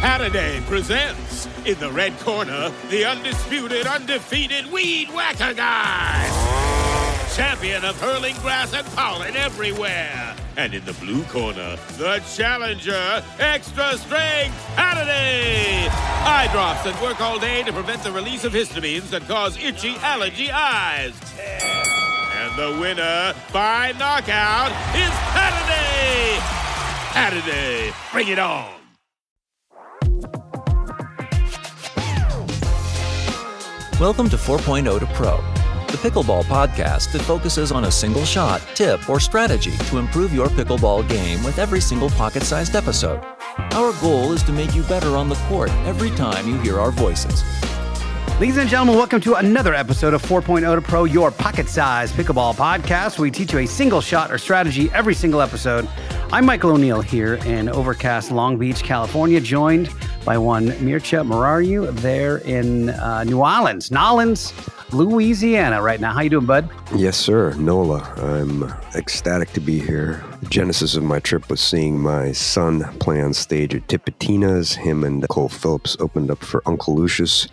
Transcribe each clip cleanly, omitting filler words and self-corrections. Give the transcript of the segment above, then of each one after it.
Saturday presents, in the red corner, the undisputed, undefeated Weed Whacker Guy. Champion of hurling grass and pollen everywhere. And in the blue corner, the challenger, extra strength Saturday. Eye drops that work all day to prevent the release of histamines that cause itchy allergy eyes. And the winner by knockout is Saturday. Saturday, bring it on. Welcome to 4.0 to Pro, the pickleball podcast that focuses on a single shot, tip, or strategy to improve your pickleball game with every single pocket-sized episode. Our goal is to make you better on the court every time you hear our voices. Ladies and gentlemen, welcome to another episode of 4.0 to Pro, your pocket-sized pickleball podcast, where we teach you a single shot or strategy every single episode. I'm Michael O'Neill here in overcast Long Beach, California, joined by one Mircea Murariu there in New Orleans, Louisiana right now. How you doing, bud? Yes, sir. NOLA. I'm ecstatic to be here. The genesis of my trip was seeing my son play on stage at Tipitina's. Him and Cole Phillips opened up for Uncle Lucius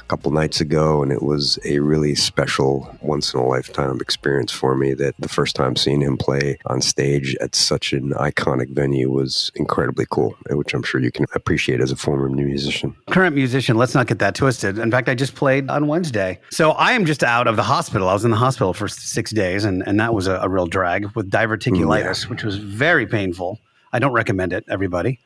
a couple nights ago, and it was a really special, once-in-a-lifetime experience for me. That the first time seeing him play on stage at such an iconic venue was incredibly cool, which I'm sure you can appreciate as a former musician. Current musician, let's not get that twisted. In fact, I just played on Wednesday. So I am just out of the hospital. I was in the hospital for 6 days, and that was a real drag with diverticulitis, which was very painful. I don't recommend it, everybody.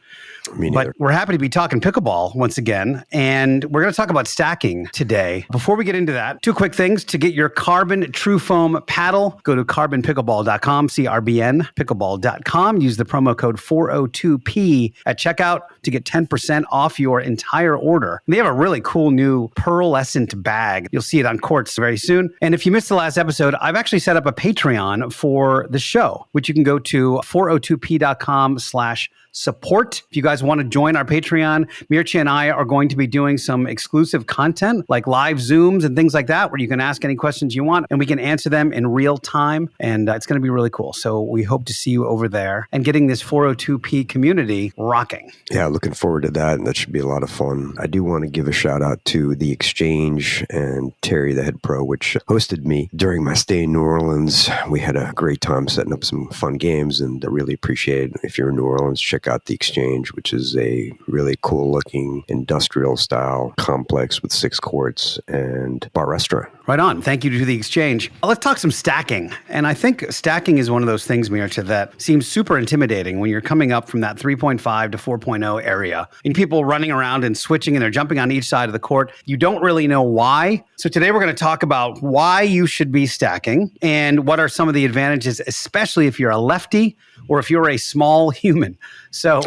But we're happy to be talking pickleball once again, and we're going to talk about stacking today. Before we get into that, two quick things. To get your Carbon True Foam paddle, go to carbonpickleball.com, crbnpickleball.com. Use the promo code 402P at checkout to get 10% off your entire order. They have a really cool new pearlescent bag. You'll see it on courts very soon. And if you missed the last episode, I've actually set up a Patreon for the show, which you can go to 402p.com/support. If you guys want to join our Patreon, Mircea and I are going to be doing some exclusive content like live Zooms and things like that, where you can ask any questions you want and we can answer them in real time. And it's going to be really cool. So we hope to see you over there and getting this 402p community rocking. Yeah, looking forward to that. And that should be a lot of fun. I do want to give a shout out to The Exchange and Terry, the head pro, which hosted me during my stay in New Orleans. We had a great time setting up some fun games, and I really appreciate it. If you're in New Orleans, check out The Exchange, which is a really cool looking industrial style complex with 6 courts and bar restaurant. Right on. Thank you to The Exchange. Let's talk some stacking. And I think stacking is one of those things, Mircea, that seems super intimidating when you're coming up from that 3.5 to 4.0 area. And people running around and switching and they're jumping on each side of the court. You don't really know why. So today we're going to talk about why you should be stacking and what are some of the advantages, especially if you're a lefty or if you're a small human. So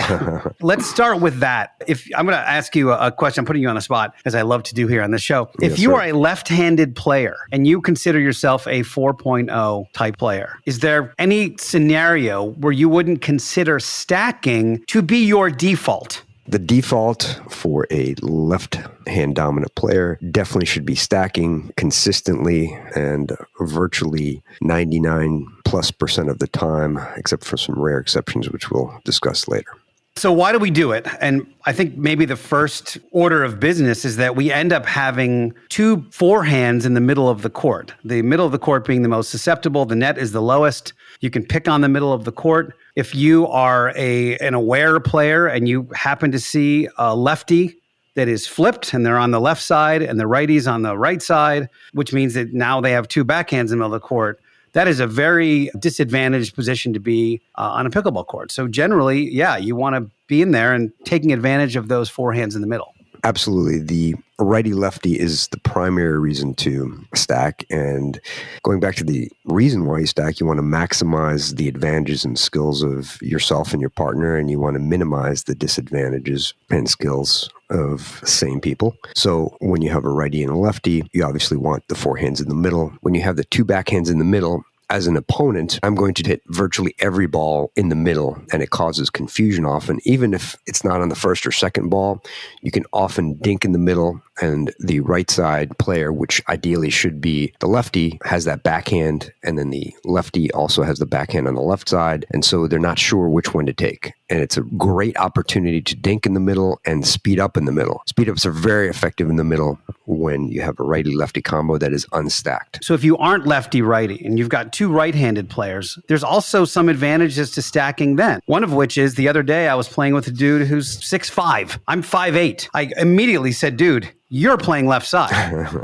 let's start with that. If I'm going to ask you a question, I'm putting you on the spot, as I love to do here on this show. If you are a left-handed player and you consider yourself a 4.0 type player, is there any scenario where you wouldn't consider stacking to be your default? The default for a left-hand dominant player definitely should be stacking consistently and virtually 99+% of the time, except for some rare exceptions, which we'll discuss later. So why do we do it? And I think maybe the first order of business is that we end up having 2 forehands in the middle of the court. The middle of the court being the most susceptible. The net is the lowest. You can pick on the middle of the court. If you are an aware player and you happen to see a lefty that is flipped and they're on the left side and the righty's on the right side, which means that now they have 2 backhands in the middle of the court, that is a very disadvantaged position to be on a pickleball court. So generally, yeah, you want to be in there and taking advantage of those forehands in the middle. Absolutely. The righty-lefty is the primary reason to stack. And going back to the reason why you stack, you want to maximize the advantages and skills of yourself and your partner, and you want to minimize the disadvantages and skills of same people. So when you have a righty and a lefty, you obviously want the forehands in the middle. When you have the 2 backhands in the middle, as an opponent, I'm going to hit virtually every ball in the middle, and it causes confusion often. Even if it's not on the first or second ball, you can often dink in the middle And the right side player, which ideally should be the lefty, has that backhand, and then the lefty also has the backhand on the left side. And so they're not sure which one to take. And it's a great opportunity to dink in the middle and speed up in the middle. Speed ups are very effective in the middle when you have a righty-lefty combo that is unstacked. So if you aren't lefty-righty and you've got two right-handed players, there's also some advantages to stacking then. One of which is the other day I was playing with a dude who's 6'5". I'm 5'8". I immediately said, dude, you're playing left side.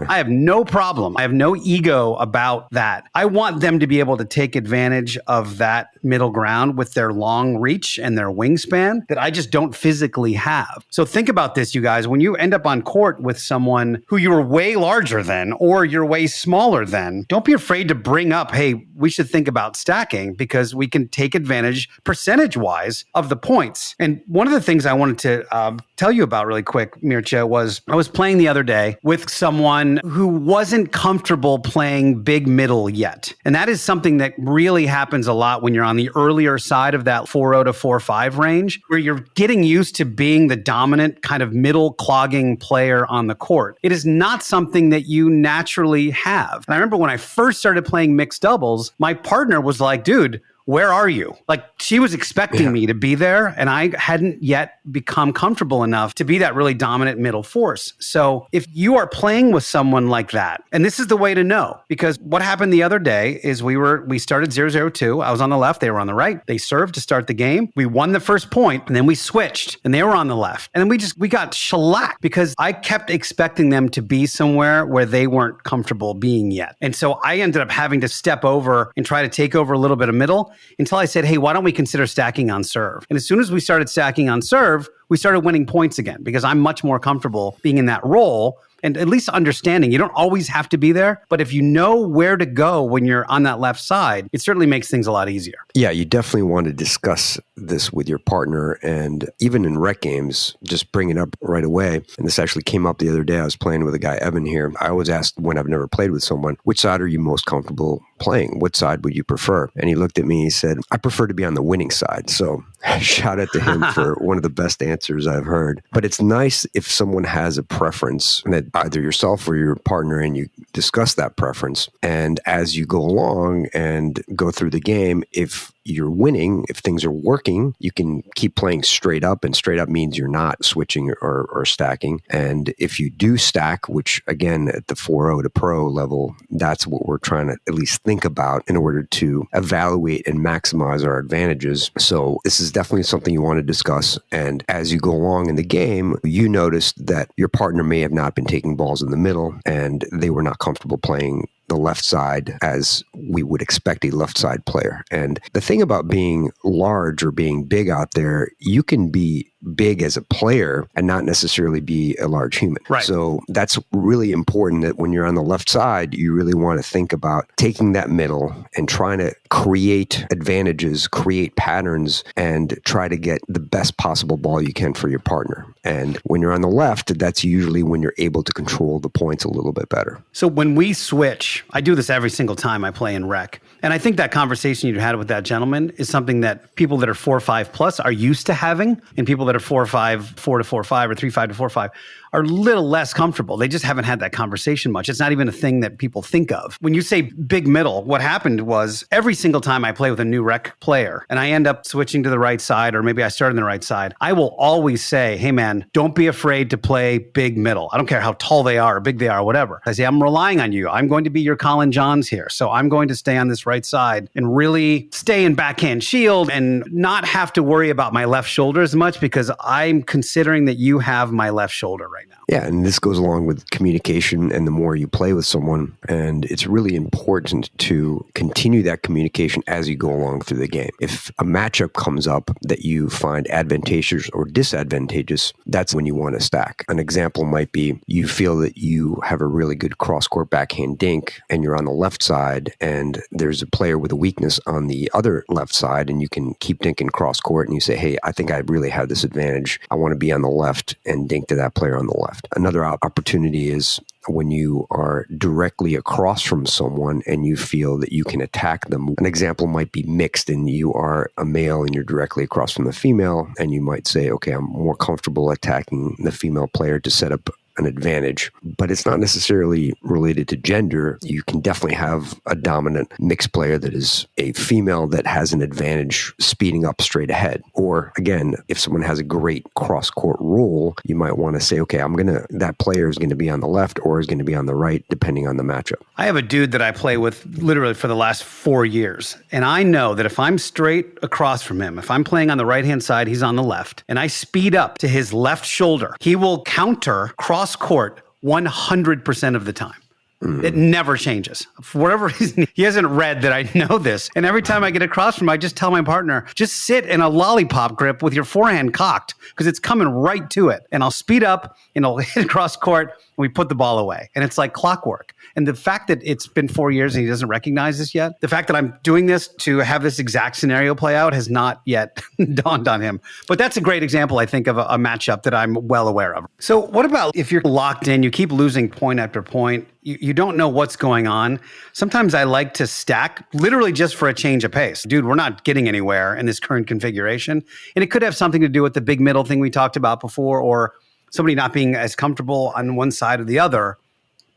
I have no problem. I have no ego about that. I want them to be able to take advantage of that middle ground with their long reach and their wingspan that I just don't physically have. So think about this, you guys. When you end up on court with someone who you're way larger than or you're way smaller than, don't be afraid to bring up, hey, we should think about stacking because we can take advantage percentage-wise of the points. And one of the things I wanted to tell you about really quick, Mircea, was I was playing the other day with someone who wasn't comfortable playing big middle yet. And that is something that really happens a lot when you're on the earlier side of that 4-0 to 4-5 range, where you're getting used to being the dominant kind of middle clogging player on the court. It is not something that you naturally have. And I remember when I first started playing mixed doubles, my partner was like, dude, where are you? Like, she was expecting me to be there, and I hadn't yet become comfortable enough to be that really dominant middle force. So if you are playing with someone like that, and this is the way to know, because what happened the other day is we started 0-0-2. I was on the left, they were on the right. They served to start the game. We won the first point, and then we switched, and they were on the left. And then we got shellacked because I kept expecting them to be somewhere where they weren't comfortable being yet. And so I ended up having to step over and try to take over a little bit of middle, until I said, hey, why don't we consider stacking on serve? And as soon as we started stacking on serve, we started winning points again because I'm much more comfortable being in that role and at least understanding you don't always have to be there. But if you know where to go when you're on that left side, it certainly makes things a lot easier. Yeah, you definitely want to discuss this with your partner. And even in rec games, just bring it up right away. And this actually came up the other day. I was playing with a guy, Evan, here. I always ask when I've never played with someone, which side are you most comfortable playing? What side would you prefer? And he looked at me and he said, I prefer to be on the winning side. So shout out to him for one of the best answers I've heard. But it's nice if someone has a preference that either yourself or your partner and you discuss that preference. And as you go along and go through the game, if you're winning, if things are working, you can keep playing straight up, and straight up means you're not switching or stacking. And if you do stack, which again, at the 4-0 to pro level, that's what we're trying to at least think about in order to evaluate and maximize our advantages. So this is definitely something you want to discuss. And as you go along in the game, you noticed that your partner may have not been taking balls in the middle and they were not comfortable playing the left side as we would expect a left side player. And the thing about being large or being big out there, you can be big as a player and not necessarily be a large human. Right. So that's really important that when you're on the left side, you really want to think about taking that middle and trying to create advantages, create patterns, and try to get the best possible ball you can for your partner. And when you're on the left, that's usually when you're able to control the points a little bit better. So when we switch, I do this every single time I play in rec. And I think that conversation you had with that gentleman is something that people that are 4-5 plus are used to having, and people that are 4-5, 4 to 4-5 or 3-5 to 4-5 are a little less comfortable. They just haven't had that conversation much. It's not even a thing that people think of. When you say big middle, what happened was every single time I play with a new rec player and I end up switching to the right side, or maybe I start on the right side, I will always say, hey man, don't be afraid to play big middle. I don't care how tall they are or big they are, or whatever. I say, I'm relying on you. I'm going to be your Colin Johns here. So I'm going to stay on this right side and really stay in backhand shield and not have to worry about my left shoulder as much because I'm considering that you have my left shoulder right now. Yeah, and this goes along with communication and the more you play with someone. And it's really important to continue that communication as you go along through the game. If a matchup comes up that you find advantageous or disadvantageous, that's when you want to stack. An example might be you feel that you have a really good cross-court backhand dink and you're on the left side and there's a player with a weakness on the other left side and you can keep dinking cross-court and you say, hey, I think I really have this advantage. I want to be on the left and dink to that player on the left. Another opportunity is when you are directly across from someone and you feel that you can attack them. An example might be mixed and you are a male and you're directly across from the female and you might say, okay, I'm more comfortable attacking the female player to set up an advantage, but it's not necessarily related to gender. You can definitely have a dominant mixed player that is a female that has an advantage speeding up straight ahead. Or again, if someone has a great cross-court roll, you might want to say, okay, that player is going to be on the left or is going to be on the right, depending on the matchup. I have a dude that I play with literally for the last 4 years. And I know that if I'm straight across from him, if I'm playing on the right-hand side, he's on the left, and I speed up to his left shoulder, he will counter cross-court 100% of the time. It never changes. For whatever reason, he hasn't read that I know this. And every time I get across from him, I just tell my partner, just sit in a lollipop grip with your forehand cocked because it's coming right to it. And I'll speed up and I'll hit across court and we put the ball away. And it's like clockwork. And the fact that it's been 4 years and he doesn't recognize this yet, the fact that I'm doing this to have this exact scenario play out has not yet dawned on him. But that's a great example, I think, of a matchup that I'm well aware of. So what about if you're locked in, you keep losing point after point, you don't know what's going on? Sometimes I like to stack literally just for a change of pace. Dude, we're not getting anywhere in this current configuration. And it could have something to do with the big middle thing we talked about before, or somebody not being as comfortable on one side or the other.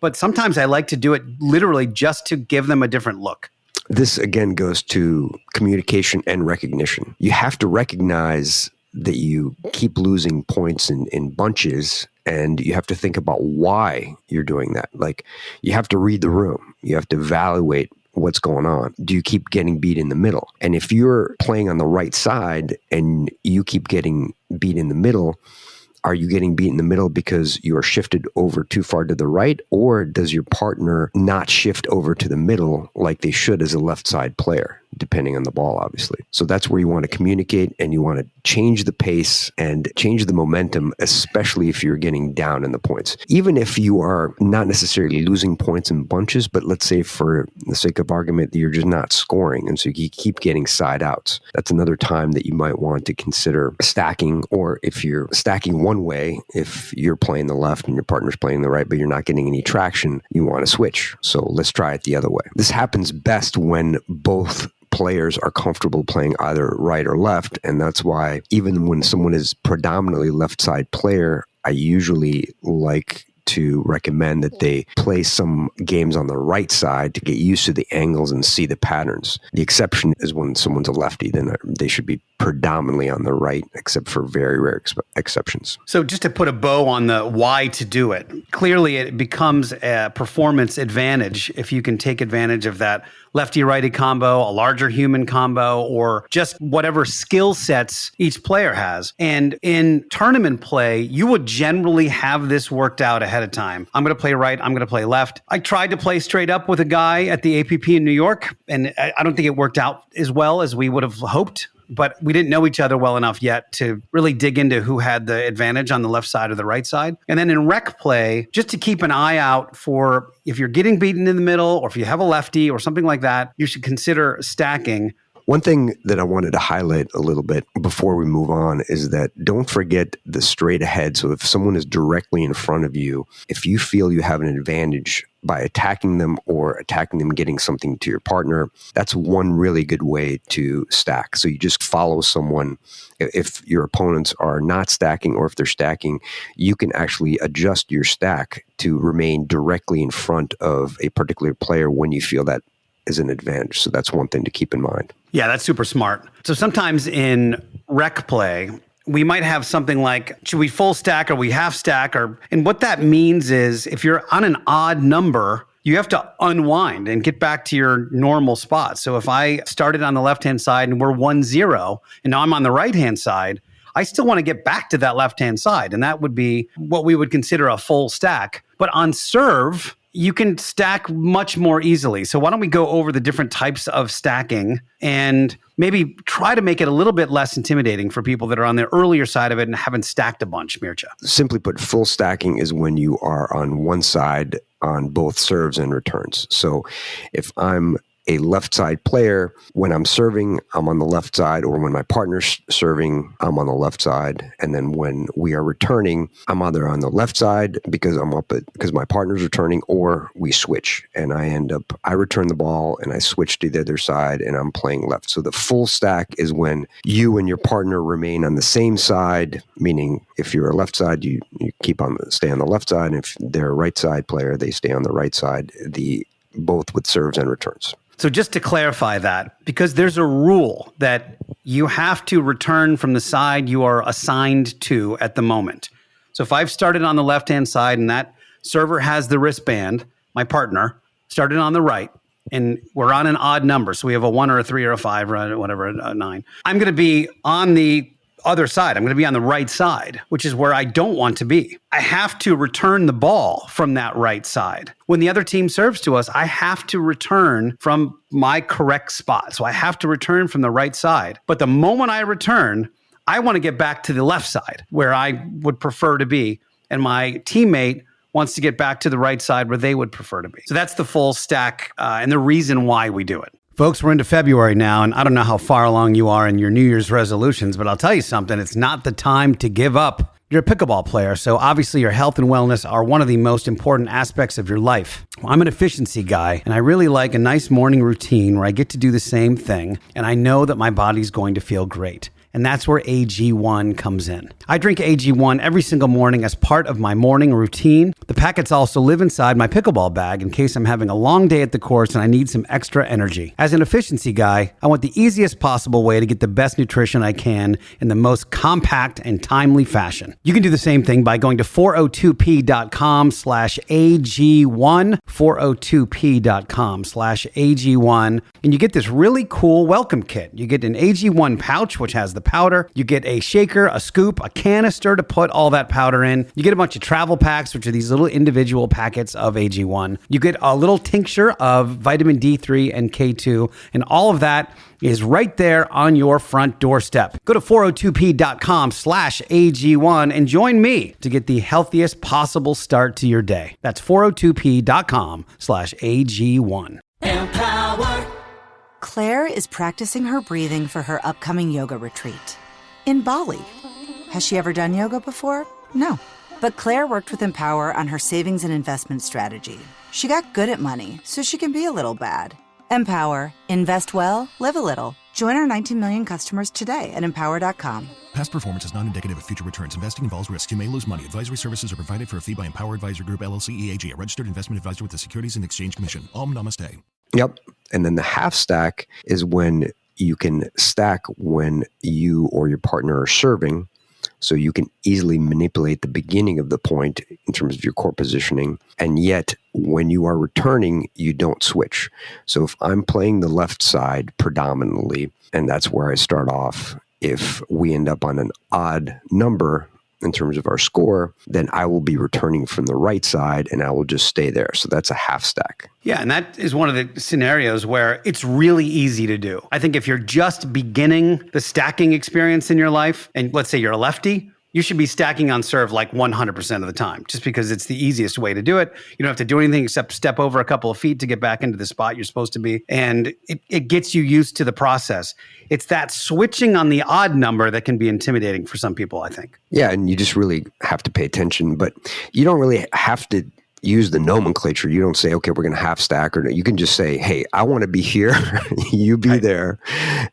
But sometimes I like to do it literally just to give them a different look. This again goes to communication and recognition. You have to recognize that you keep losing points in bunches, and you have to think about why you're doing that. Like, you have to read the room. You have to evaluate what's going on. Do you keep getting beat in the middle? And if you're playing on the right side and you keep getting beat in the middle, are you getting beat in the middle because you are shifted over too far to the right, or does your partner not shift over to the middle like they should as a left side player, depending on the ball, obviously? So that's where you want to communicate, and you want to change the pace and change the momentum, especially if you're getting down in the points. Even if you are not necessarily losing points in bunches, but let's say for the sake of argument, you're just not scoring, and so you keep getting side outs. That's another time that you might want to consider stacking, or if you're stacking one way, if you're playing the left and your partner's playing the right, but you're not getting any traction, you want to switch. So let's try it the other way. This happens best when both players are comfortable playing either right or left. And that's why even when someone is predominantly left side player, I usually like to recommend that they play some games on the right side to get used to the angles and see the patterns. The exception is when someone's a lefty, then they should be predominantly on the right, except for very rare exceptions. So just to put a bow on the why to do it, clearly it becomes a performance advantage if you can take advantage of that lefty-righty combo, a larger human combo, or just whatever skill sets each player has. And in tournament play, you would generally have this worked out ahead of time. I'm going to play right, I'm going to play left. I tried to play straight up with a guy at the APP in New York, and I don't think it worked out as well as we would have hoped. But we didn't know each other well enough yet to really dig into who had the advantage on the left side or the right side. And then in rec play, just to keep an eye out for if you're getting beaten in the middle, or if you have a lefty or something like that, you should consider stacking. One thing that I wanted to highlight a little bit before we move on is that don't forget the straight ahead. So if someone is directly in front of you, if you feel you have an advantage by attacking them or attacking them getting something to your partner, that's one really good way to stack. So you just follow someone. If your opponents are not stacking, or if they're stacking, you can actually adjust your stack to remain directly in front of a particular player when you feel that is an advantage. So that's one thing to keep in mind. Yeah, that's super smart. So sometimes in rec play, we might have something like, should we full stack or we half stack? And what that means is if you're on an odd number, you have to unwind and get back to your normal spot. So if I started on the left-hand side and we're 1-0, and now I'm on the right-hand side, I still want to get back to that left-hand side. And that would be what we would consider a full stack. But on serve, you can stack much more easily. So why don't we go over the different types of stacking and maybe try to make it a little bit less intimidating for people that are on the earlier side of it and haven't stacked a bunch, Mircea. Simply put, full stacking is when you are on one side on both serves and returns. So if I'm a left side player, when I'm serving, I'm on the left side, or when my partner's serving, I'm on the left side. And then when we are returning, I'm either on the left side because because my partner's returning, or we switch. And I return the ball and I switch to the other side and I'm playing left. So the full stack is when you and your partner remain on the same side, meaning if you're a left side, you stay on the left side. And if they're a right side player, they stay on the right side, both with serves and returns. So just to clarify that, because there's a rule that you have to return from the side you are assigned to at the moment. So if I've started on the left-hand side and that server has the wristband, my partner started on the right, and we're on an odd number. So we have a 1 or a 3 or a 5 or whatever, a 9. I'm going to be on the other side. I'm going to be on the right side, which is where I don't want to be. I have to return the ball from that right side. When the other team serves to us, I have to return from my correct spot. So I have to return from the right side. But the moment I return, I want to get back to the left side where I would prefer to be. And my teammate wants to get back to the right side where they would prefer to be. So that's the full stack and the reason why we do it. Folks, we're into February now, and I don't know how far along you are in your New Year's resolutions, but I'll tell you something, it's not the time to give up. You're a pickleball player, so obviously your health and wellness are one of the most important aspects of your life. Well, I'm an efficiency guy, and I really like a nice morning routine where I get to do the same thing, and I know that my body's going to feel great. And that's where AG1 comes in. I drink AG1 every single morning as part of my morning routine. The packets also live inside my pickleball bag in case I'm having a long day at the course and I need some extra energy. As an efficiency guy, I want the easiest possible way to get the best nutrition I can in the most compact and timely fashion. You can do the same thing by going to 402p.com/AG1, 402p.com/AG1, and you get this really cool welcome kit. You get an AG1 pouch, which has the powder. You get a shaker, a scoop, a canister to put all that powder in. You get a bunch of travel packs, which are these little individual packets of AG1. You get a little tincture of vitamin D3 and K2, and all of that is right there on your front doorstep. Go to 402p.com/AG1 and join me to get the healthiest possible start to your day. That's 402p.com/AG1. Empower. Claire is practicing her breathing for her upcoming yoga retreat in Bali. Has she ever done yoga before? No. But Claire worked with Empower on her savings and investment strategy. She got good at money, so she can be a little bad. Empower. Invest well, live a little. Join our 19 million customers today at empower.com. Past performance is not indicative of future returns. Investing involves risks. You may lose money. Advisory services are provided for a fee by Empower Advisor Group, LLC, EAG, a registered investment advisor with the Securities and Exchange Commission. Namaste. Yep. And then the half stack is when you can stack when you or your partner are serving. So you can easily manipulate the beginning of the point in terms of your core positioning. And yet, when you are returning, you don't switch. So if I'm playing the left side predominantly, and that's where I start off, if we end up on an odd number in terms of our score, then I will be returning from the right side and I will just stay there. So that's a half stack. Yeah, and that is one of the scenarios where it's really easy to do. I think if you're just beginning the stacking experience in your life, and let's say you're a lefty, you should be stacking on serve like 100% of the time, just because it's the easiest way to do it. You don't have to do anything except step over a couple of feet to get back into the spot you're supposed to be. And it gets you used to the process. It's that switching on the odd number that can be intimidating for some people, I think. Yeah, and you just really have to pay attention, but you don't really have to use the nomenclature. You don't say, okay, we're going to half stack, or you can just say, hey, I want to be here, you be there.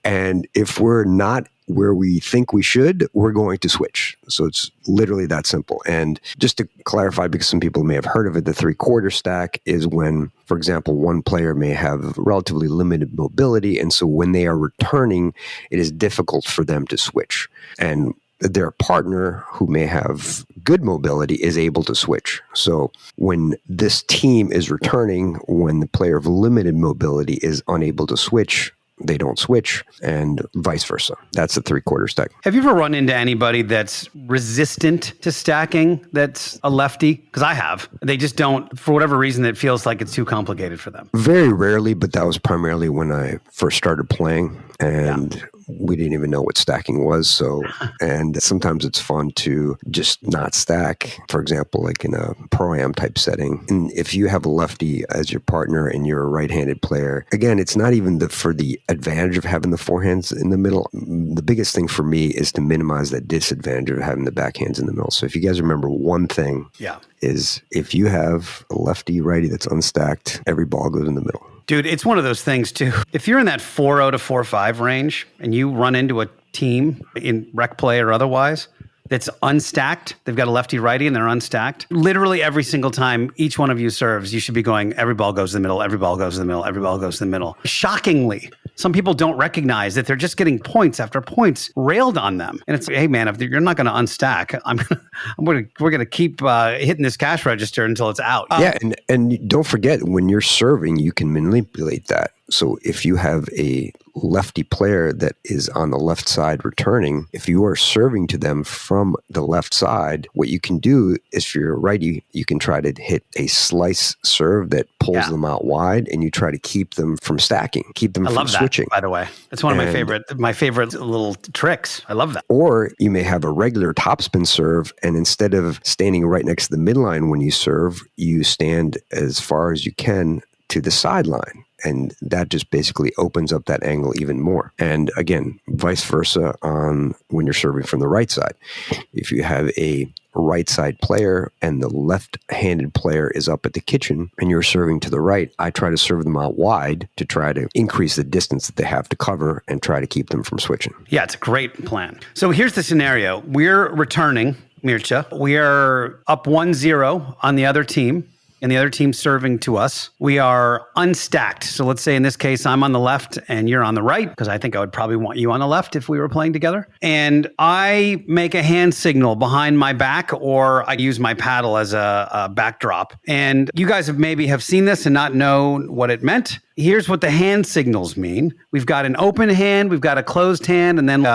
And if we're not where we think we should, we're going to switch. So it's literally that simple. And just to clarify, because some people may have heard of it, the 3/4 stack is when, for example, one player may have relatively limited mobility. And so when they are returning, it is difficult for them to switch. And their partner, who may have good mobility, is able to switch. So when this team is returning, when the player of limited mobility is unable to switch, they don't switch, and vice versa. That's the 3/4 stack. Have you ever run into anybody that's resistant to stacking that's a lefty? Because I have. They just don't, for whatever reason, it feels like it's too complicated for them. Very rarely, but that was primarily when I first started playing. And we didn't even know what stacking was. So, and sometimes it's fun to just not stack, for example, like in a pro-am type setting. And if you have a lefty as your partner and you're a right-handed player, again, it's not even for the advantage of having the forehands in the middle. The biggest thing for me is to minimize that disadvantage of having the backhands in the middle. So if you guys remember one thing, is if you have a lefty righty that's unstacked, every ball goes in the middle. Dude, it's one of those things too. If you're in that 4-0 to 4-5 range and you run into a team in rec play or otherwise that's unstacked, they've got a lefty righty and they're unstacked, literally every single time each one of you serves, you should be going, every ball goes to the middle, every ball goes to the middle, every ball goes to the middle. Shockingly, some people don't recognize that they're just getting points after points railed on them. And it's like, hey man, if you're not going to unstack, we're going to keep hitting this cash register until it's out. And don't forget, when you're serving, you can manipulate that. So if you have a lefty player that is on the left side returning, if you are serving to them from the left side, what you can do is, for your righty, you can try to hit a slice serve that pulls them out wide, and you try to keep them from stacking, keep them from switching. By the way, that's one of my favorite little tricks. I love that. Or you may have a regular topspin serve, and instead of standing right next to the midline when you serve, you stand as far as you can to the sideline. And that just basically opens up that angle even more. And again, vice versa on when you're serving from the right side. If you have a right side player and the left-handed player is up at the kitchen and you're serving to the right, I try to serve them out wide to try to increase the distance that they have to cover and try to keep them from switching. Yeah, it's a great plan. So here's the scenario. We're returning, Mircea. We are up 1-0 on the other team, and the other team's serving to us. We are unstacked. So let's say in this case, I'm on the left and you're on the right, because I think I would probably want you on the left if we were playing together. And I make a hand signal behind my back, or I use my paddle as a backdrop. And you guys have seen this and not know what it meant. Here's what the hand signals mean. We've got an open hand, we've got a closed hand, and then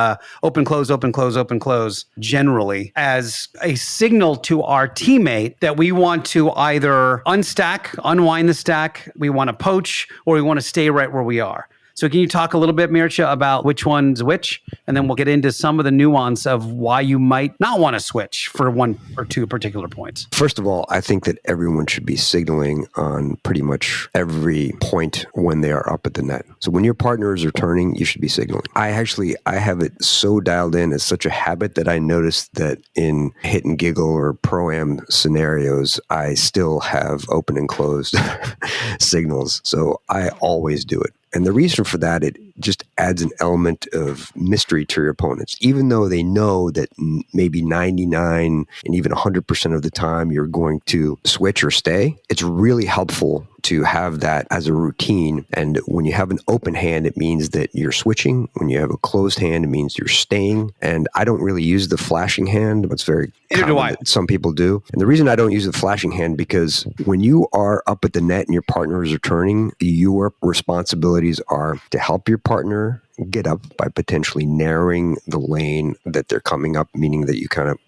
open, close, open, close, open, close, generally as a signal to our teammate that we want to either unstack, unwind the stack, we want to poach, or we want to stay right where we are. So can you talk a little bit, Mircea, about which one's which? And then we'll get into some of the nuance of why you might not want to switch for one or two particular points. First of all, I think that everyone should be signaling on pretty much every point when they are up at the net. So when your partner is returning, you should be signaling. I have it so dialed in as such a habit that I noticed that in hit and giggle or pro-am scenarios, I still have open and closed signals. So I always do it. And the reason for that, it just adds an element of mystery to your opponents. Even though they know that maybe 99 and even 100% of the time you're going to switch or stay, it's really helpful to have that as a routine. And when you have an open hand, it means that you're switching. When you have a closed hand, it means you're staying. And I don't really use the flashing hand, but it's very common that some people do. And the reason I don't use the flashing hand, because when you are up at the net and your partner is returning, your responsibilities are to help your partner get up by potentially narrowing the lane that they're coming up, meaning that you kind of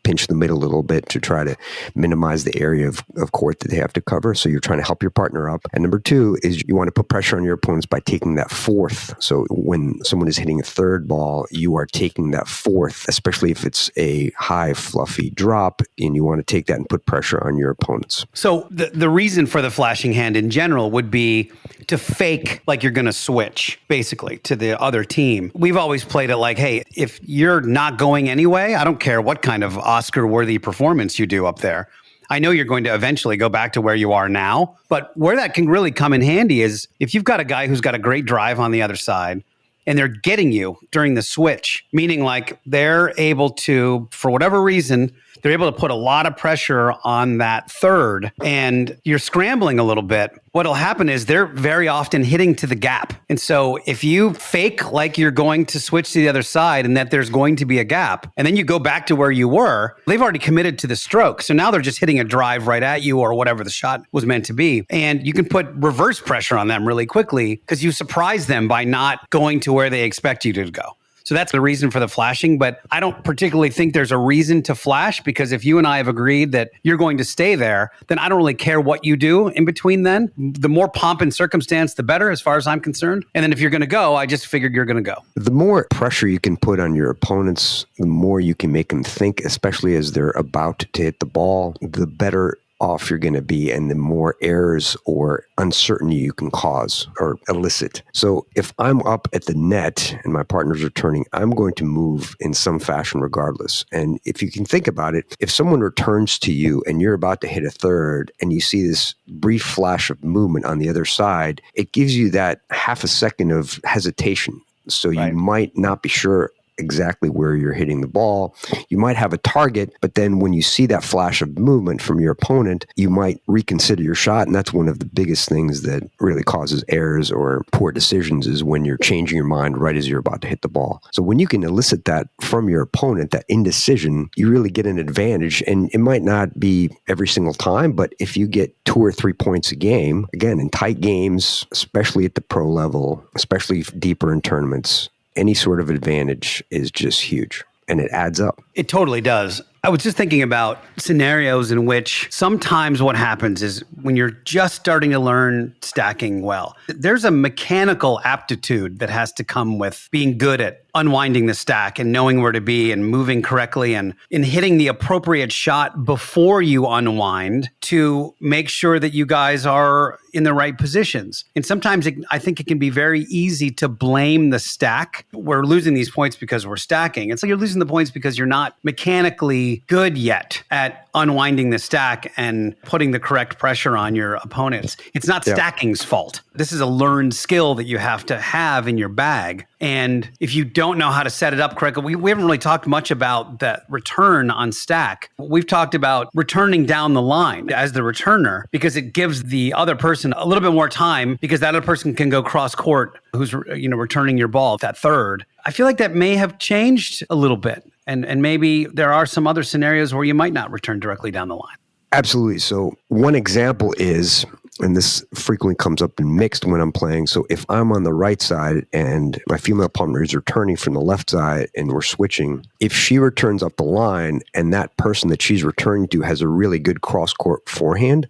pinch the middle a little bit to try to minimize the area of court that they have to cover. So you're trying to help your partner up. And number two is you want to put pressure on your opponents by taking that fourth. So when someone is hitting a third ball, you are taking that fourth, especially if it's a high, fluffy drop, and you want to take that and put pressure on your opponents. So the reason for the flashing hand in general would be to fake like you're going to switch, basically, to the other team. We've always played it like, hey, if you're not going anyway, I don't care what kind of Oscar-worthy performance you do up there. I know you're going to eventually go back to where you are now, but where that can really come in handy is if you've got a guy who's got a great drive on the other side and they're getting you during the switch, meaning like they're able to, for whatever reason, they're able to put a lot of pressure on that third and you're scrambling a little bit. What'll happen is they're very often hitting to the gap. And so if you fake like you're going to switch to the other side and that there's going to be a gap, and then you go back to where you were, they've already committed to the stroke. So now they're just hitting a drive right at you or whatever the shot was meant to be. And you can put reverse pressure on them really quickly because you surprise them by not going to where they expect you to go. So that's the reason for the flashing. But I don't particularly think there's a reason to flash, because if you and I have agreed that you're going to stay there, then I don't really care what you do in between then. The more pomp and circumstance, the better, as far as I'm concerned. And then if you're going to go, I just figured you're going to go. The more pressure you can put on your opponents, the more you can make them think, especially as they're about to hit the ball, the better off you're going to be, and the more errors or uncertainty you can cause or elicit. So if I'm up at the net and my partner's returning, I'm going to move in some fashion regardless. And if you can think about it, if someone returns to you and you're about to hit a third and you see this brief flash of movement on the other side, it gives you that half a second of hesitation. So you might not be sure exactly where you're hitting the ball. You might have a target, but then when you see that flash of movement from your opponent, you might reconsider your shot. And that's one of the biggest things that really causes errors or poor decisions, is when you're changing your mind right as you're about to hit the ball. So when you can elicit that from your opponent, that indecision, you really get an advantage. And it might not be every single time, but if you get 2 or 3 points a game, again, in tight games, especially at the pro level, especially deeper in tournaments, any sort of advantage is just huge, and it adds up. It totally does. I was just thinking about scenarios in which sometimes what happens is when you're just starting to learn stacking well, there's a mechanical aptitude that has to come with being good at unwinding the stack and knowing where to be and moving correctly and in hitting the appropriate shot before you unwind to make sure that you guys are in the right positions. And sometimes I think it can be very easy to blame the stack. We're losing these points because we're stacking. And so you're losing the points because you're not mechanically good yet at unwinding the stack and putting the correct pressure on your opponents. It's not stacking's fault. This is a learned skill that you have to have in your bag. And if you don't know how to set it up correctly, we haven't really talked much about that return on stack. We've talked about returning down the line as the returner, because it gives the other person a little bit more time, because that other person can go cross court who's returning your ball, that third. I feel like that may have changed a little bit. And maybe there are some other scenarios where you might not return directly down the line. Absolutely. So one example is, and this frequently comes up in mixed when I'm playing. So if I'm on the right side and my female partner is returning from the left side and we're switching, if she returns up the line and that person that she's returning to has a really good cross-court forehand,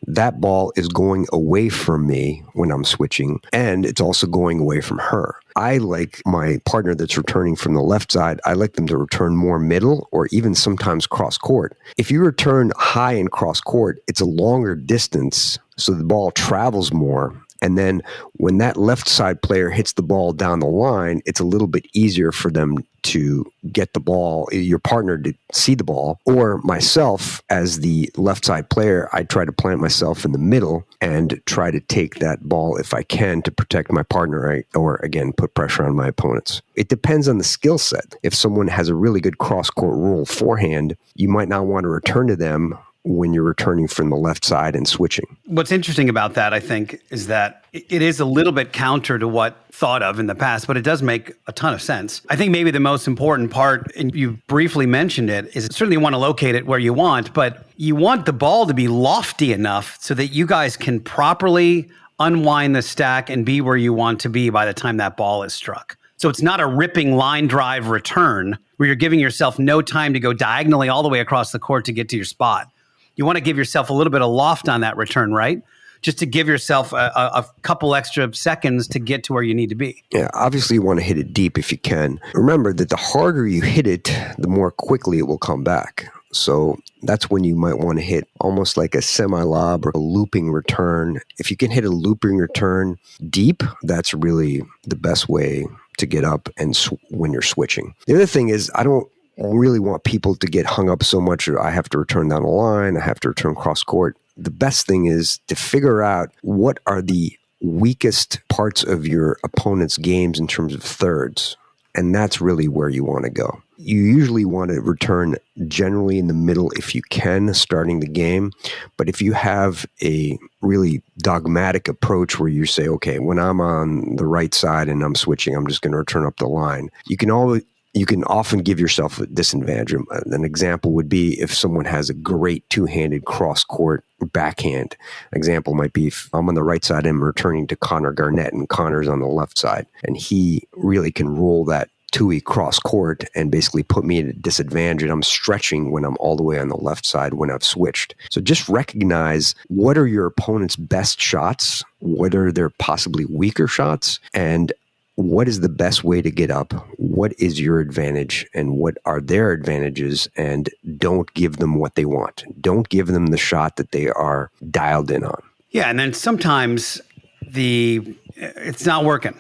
that ball is going away from me when I'm switching, and it's also going away from her. I like my partner that's returning from the left side, I like them to return more middle or even sometimes cross court. If you return high in cross court, it's a longer distance, so the ball travels more. And then when that left side player hits the ball down the line, it's a little bit easier for them to get the ball, your partner to see the ball, or myself as the left side player, I try to plant myself in the middle and try to take that ball if I can to protect my partner, or again, put pressure on my opponents. It depends on the skill set. If someone has a really good cross-court roll forehand, you might not want to return to them when you're returning from the left side and switching. What's interesting about that, I think, is that it is a little bit counter to what thought of in the past, but it does make a ton of sense. I think maybe the most important part, and you briefly mentioned it, is certainly you want to locate it where you want, but you want the ball to be lofty enough so that you guys can properly unwind the stack and be where you want to be by the time that ball is struck. So it's not a ripping line drive return where you're giving yourself no time to go diagonally all the way across the court to get to your spot. You want to give yourself a little bit of loft on that return, right? Just to give yourself a couple extra seconds to get to where you need to be. Yeah, obviously you want to hit it deep if you can. Remember that the harder you hit it, the more quickly it will come back. So that's when you might want to hit almost like a semi-lob or a looping return. If you can hit a looping return deep, that's really the best way to get up and when you're switching. The other thing is, I don't really want people to get hung up so much, I have to return down the line, I have to return cross court. The best thing is to figure out what are the weakest parts of your opponent's games in terms of thirds. And that's really where you want to go. You usually want to return generally in the middle if you can, starting the game. But if you have a really dogmatic approach where you say, okay, when I'm on the right side and I'm switching, I'm just going to return up the line. You can often give yourself a disadvantage. An example would be if someone has a great two-handed cross-court backhand. An example might be if I'm on the right side and I'm returning to Connor Garnett and Connor's on the left side, and he really can roll that Tui cross court and basically put me at a disadvantage, and I'm stretching when I'm all the way on the left side when I've switched. So just recognize what are your opponent's best shots, what are their possibly weaker shots, and what is the best way to get up? What is your advantage and what are their advantages? And don't give them what they want. Don't give them the shot that they are dialed in on. Yeah, and then sometimes it's not working.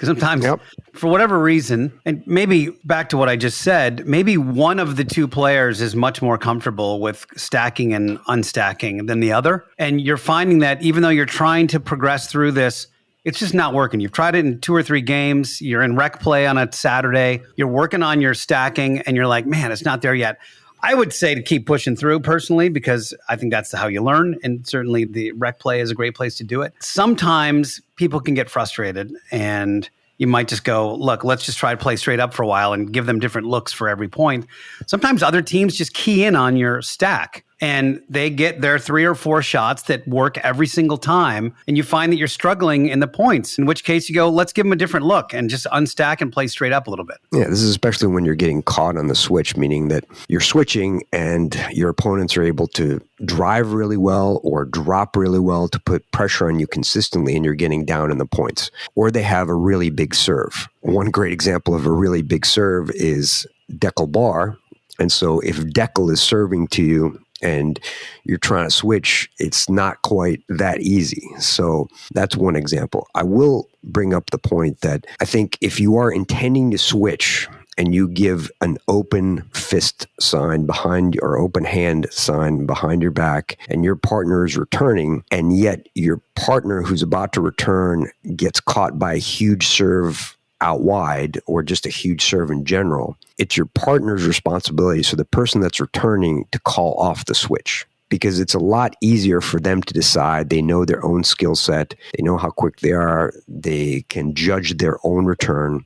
Sometimes, for whatever reason, and maybe back to what I just said, maybe one of the two players is much more comfortable with stacking and unstacking than the other. And you're finding that even though you're trying to progress through this, it's just not working. You've tried it in 2 or 3 games. You're in rec play on a Saturday. You're working on your stacking, and you're like, man, it's not there yet. I would say to keep pushing through personally, because I think that's how you learn. And certainly the rec play is a great place to do it. Sometimes people can get frustrated and you might just go, look, let's just try to play straight up for a while and give them different looks for every point. Sometimes other teams just key in on your stack and they get their 3 or 4 shots that work every single time. And you find that you're struggling in the points, in which case you go, let's give them a different look and just unstack and play straight up a little bit. Yeah, this is especially when you're getting caught on the switch, meaning that you're switching and your opponents are able to drive really well or drop really well to put pressure on you consistently and you're getting down in the points. Or they have a really big serve. One great example of a really big serve is Pickleball. And so if Deckel is serving to you and you're trying to switch, it's not quite that easy. So that's one example. I will bring up the point that I think if you are intending to switch and you give an open fist sign behind or open hand sign behind your back and your partner is returning, and yet your partner who's about to return gets caught by a huge serve out wide or just a huge serve in general, it's your partner's responsibility, so the person that's returning, to call off the switch. Because it's a lot easier for them to decide. They know their own skill set. They know how quick they are. They can judge their own return.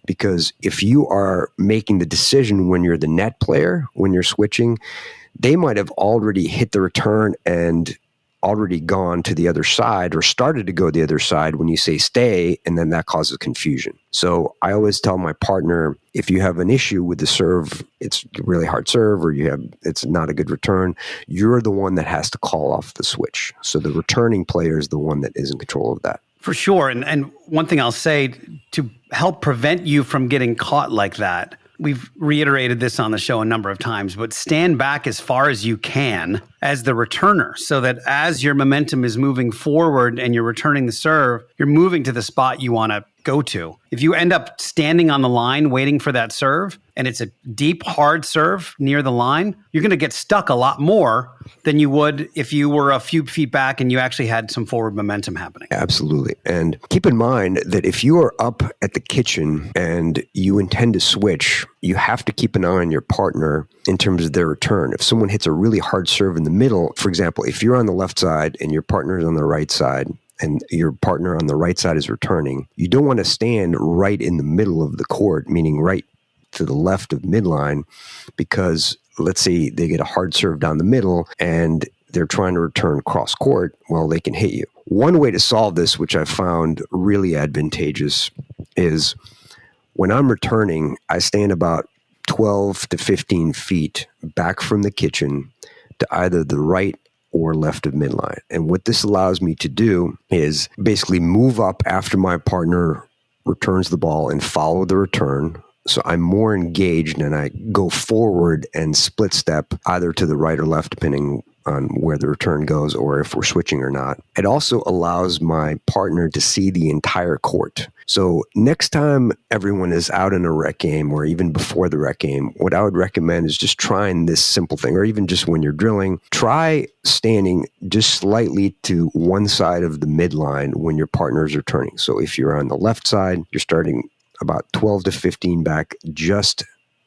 Because if you are making the decision when you're the net player, when you're switching, they might have already hit the return and already gone to the other side or started to go the other side when you say stay, and then that causes confusion. So I always tell my partner, if you have an issue with the serve, it's a really hard serve, or it's not a good return, you're the one that has to call off the switch. So the returning player is the one that is in control of that. For sure. And one thing I'll say to help prevent you from getting caught like that, we've reiterated this on the show a number of times, but stand back as far as you can as the returner so that as your momentum is moving forward and you're returning the serve, you're moving to the spot you want to go to. If you end up standing on the line waiting for that serve and it's a deep, hard serve near the line, you're going to get stuck a lot more than you would if you were a few feet back and you actually had some forward momentum happening. Absolutely. And keep in mind that if you are up at the kitchen and you intend to switch, you have to keep an eye on your partner in terms of their return. If someone hits a really hard serve in the middle, for example, if you're on the left side and your partner is on the right side, and your partner on the right side is returning, you don't want to stand right in the middle of the court, meaning right to the left of midline, because let's say they get a hard serve down the middle and they're trying to return cross court, well, they can hit you. One way to solve this, which I found really advantageous, is when I'm returning, I stand about 12 to 15 feet back from the kitchen to either the right or left of midline. And what this allows me to do is basically move up after my partner returns the ball and follow the return. So I'm more engaged and I go forward and split step either to the right or left, depending on where the return goes or if we're switching or not. It also allows my partner to see the entire court. So next time everyone is out in a rec game or even before the rec game, what I would recommend is just trying this simple thing, or even just when you're drilling, try standing just slightly to one side of the midline when your partner is returning. So if you're on the left side, you're starting about 12 to 15 back just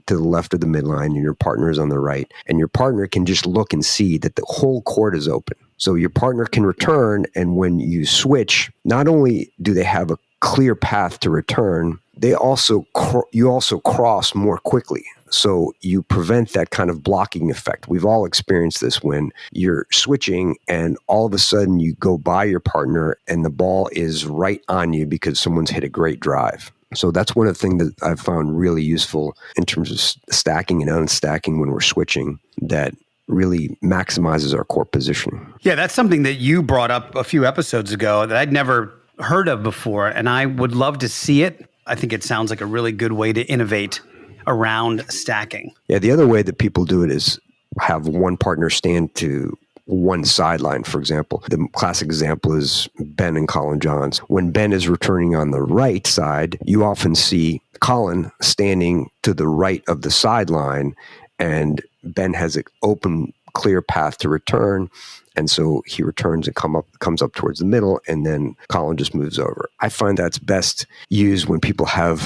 to the left of the midline and your partner is on the right, and your partner can just look and see that the whole court is open. So your partner can return, and when you switch, not only do they have a clear path to return, you also cross more quickly. So you prevent that kind of blocking effect. We've all experienced this when you're switching and all of a sudden you go by your partner and the ball is right on you because someone's hit a great drive. So that's one of the things that I've found really useful in terms of stacking and unstacking when we're switching, that really maximizes our core positioning. Yeah, that's something that you brought up a few episodes ago that I'd never heard of before, and I would love to see it. I think it sounds like a really good way to innovate around stacking. Yeah, the other way that people do it is have one partner stand to one sideline, for example. The classic example is Ben and Colin Johns. When Ben is returning on the right side, you often see Colin standing to the right of the sideline, and Ben has an open, clear path to return. And so he returns and comes up towards the middle, and then Colin just moves over. I find that's best used when people have,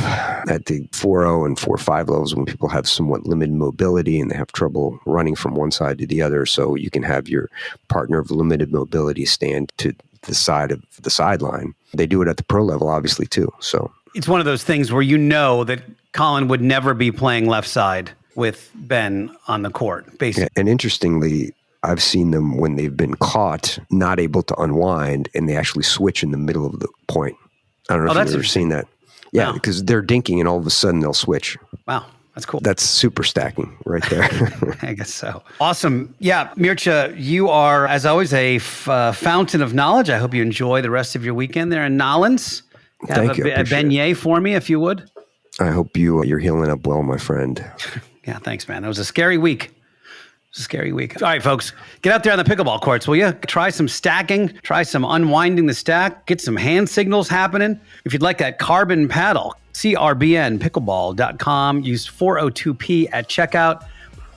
at the 4.0 and 4.5 levels, when people have somewhat limited mobility and they have trouble running from one side to the other. So you can have your partner of limited mobility stand to the side of the sideline. They do it at the pro level, obviously, too. So it's one of those things where you know that Colin would never be playing left side with Ben on the court, basically. Yeah, and interestingly, I've seen them when they've been caught, not able to unwind, and they actually switch in the middle of the point. I don't know if you've ever seen that. Yeah, because they're dinking, and all of a sudden they'll switch. Wow, that's cool. That's super stacking right there. I guess so. Awesome. Yeah, Mircea, you are, as always, a fountain of knowledge. I hope you enjoy the rest of your weekend there in Nolens. Thank you. A beignet for me, if you would. I hope you're healing up well, my friend. Yeah, thanks, man. That was a scary week. It's a scary week. All right, folks, get out there on the pickleball courts, will you? Try some stacking, try some unwinding the stack, get some hand signals happening. If you'd like that carbon paddle, crbnpickleball.com, use 402P at checkout.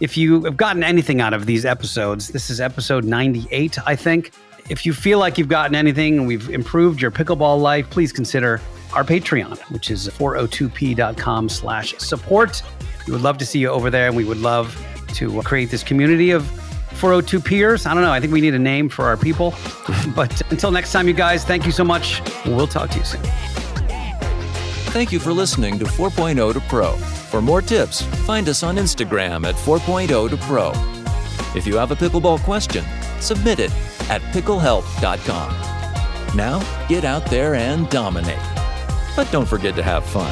If you have gotten anything out of these episodes, this is episode 98, I think. If you feel like you've gotten anything and we've improved your pickleball life, please consider our Patreon, which is 402p.com/support. We would love to see you over there, and we would love to create this community of 402 peers. I don't know. I think we need a name for our people. But until next time, you guys, thank you so much. We'll talk to you soon. Thank you for listening to 4.0 to Pro. For more tips, find us on Instagram at 4.0 to Pro. If you have a pickleball question, submit it at picklehelp.com. Now, get out there and dominate. But don't forget to have fun.